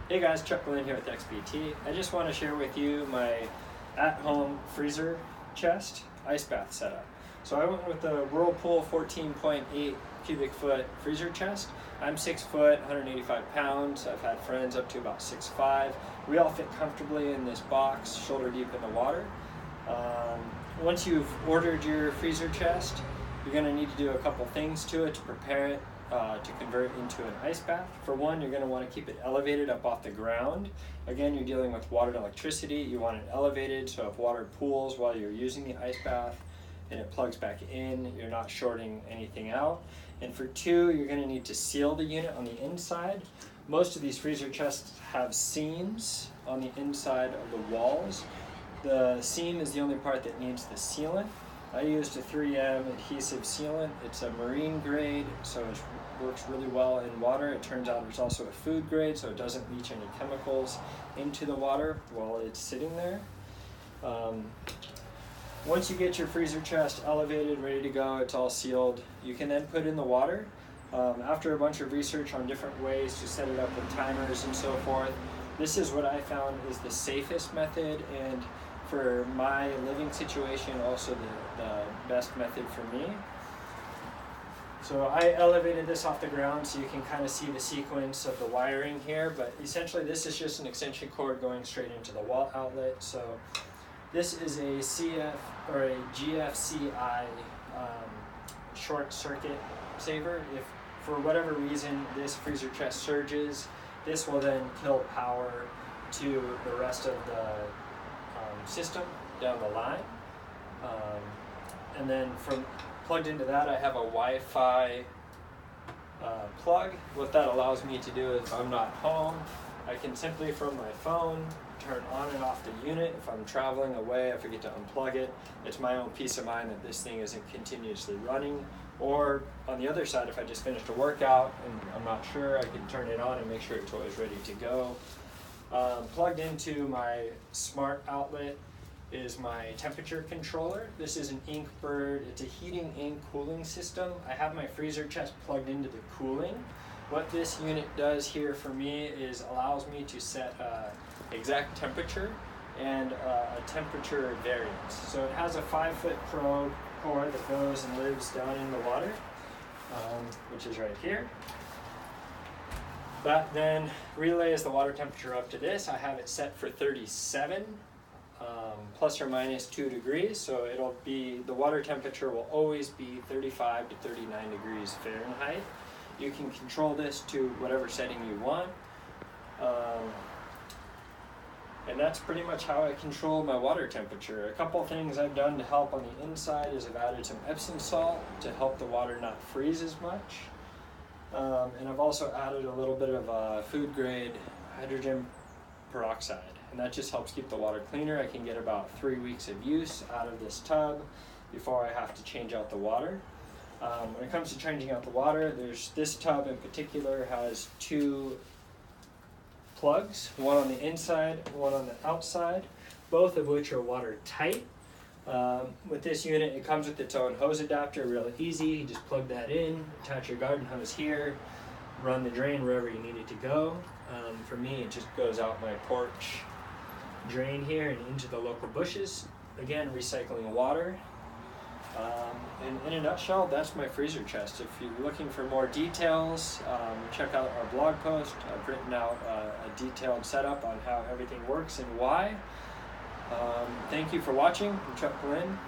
Hey guys, Chuck Glynn here with XBT. I just want to share with you my at-home freezer chest ice bath setup. So I went with the Whirlpool 14.8 cubic foot freezer chest. I'm 6 foot, 185 pounds. I've had friends up to about 6'5". We all fit comfortably in this box, shoulder deep in the water. Once you've ordered your freezer chest, you're going to need to do a couple things to it to prepare it to convert it into an ice bath. For one, you're going to want to keep it elevated up off the ground. Again, you're dealing with water and electricity. You want it elevated so if water pools while you're using the ice bath and it plugs back in, you're not shorting anything out. And for two, you're going to need to seal the unit on the inside. Most of these freezer chests have seams on the inside of the walls. The seam is the only part that needs the sealant. I used a 3M adhesive sealant. It's a marine grade, so it works really well in water. It turns out it's also a food grade, so it doesn't leach any chemicals into the water while it's sitting there. Once you get your freezer chest elevated, ready to go, it's all sealed, you can then put in the water. After a bunch of research on different ways to set it up with timers and so forth, this is what I found is the safest method, and for my living situation, also the best method for me. So I elevated this off the ground so you can kind of see the sequence of the wiring here, but essentially this is just an extension cord going straight into the wall outlet. So this is a CF or a GFCI short circuit saver. If for whatever reason this freezer chest surges, this will then kill power to the rest of the system down the line. And then from plugged into that, I have a Wi-Fi plug. What that allows me to do is if I'm not home, I can simply from my phone turn on and off the unit. If I'm traveling away, I forget to unplug it. It's my own peace of mind that this thing isn't continuously running. Or on the other side, if I just finished a workout and I'm not sure, I can turn it on and make sure it's always ready to go. Plugged into my smart outlet is my temperature controller. This is an Inkbird. It's a heating and cooling system. I have my freezer chest plugged into the cooling. What this unit does here for me is allows me to set exact temperature and a temperature variance. So it has a 5-foot probe core that goes and lives down in the water, which is right here. That then relays the water temperature up to this. I have it set for 37, plus or minus 2 degrees. So it'll be, the water temperature will always be 35 to 39 degrees Fahrenheit. You can control this to whatever setting you want. And that's pretty much how I control my water temperature. A couple things I've done to help on the inside is I've added some Epsom salt to help the water not freeze as much. And I've also added a little bit of food grade hydrogen peroxide, and that just helps keep the water cleaner. I can get about 3 weeks of use out of this tub before I have to change out the water. When it comes to changing out the water, this tub in particular has 2 plugs, one on the inside, one on the outside, both of which are watertight. With this unit, it comes with its own hose adapter, real easy. You just plug that in, attach your garden hose here, run the drain wherever you need it to go. For me, it just goes out my porch drain here and into the local bushes. Again, recycling water. And in a nutshell, that's my freezer chest. If you're looking for more details, check out our blog post. I've written out a detailed setup on how everything works and why. Thank you for watching. I'm Chuck Glynn.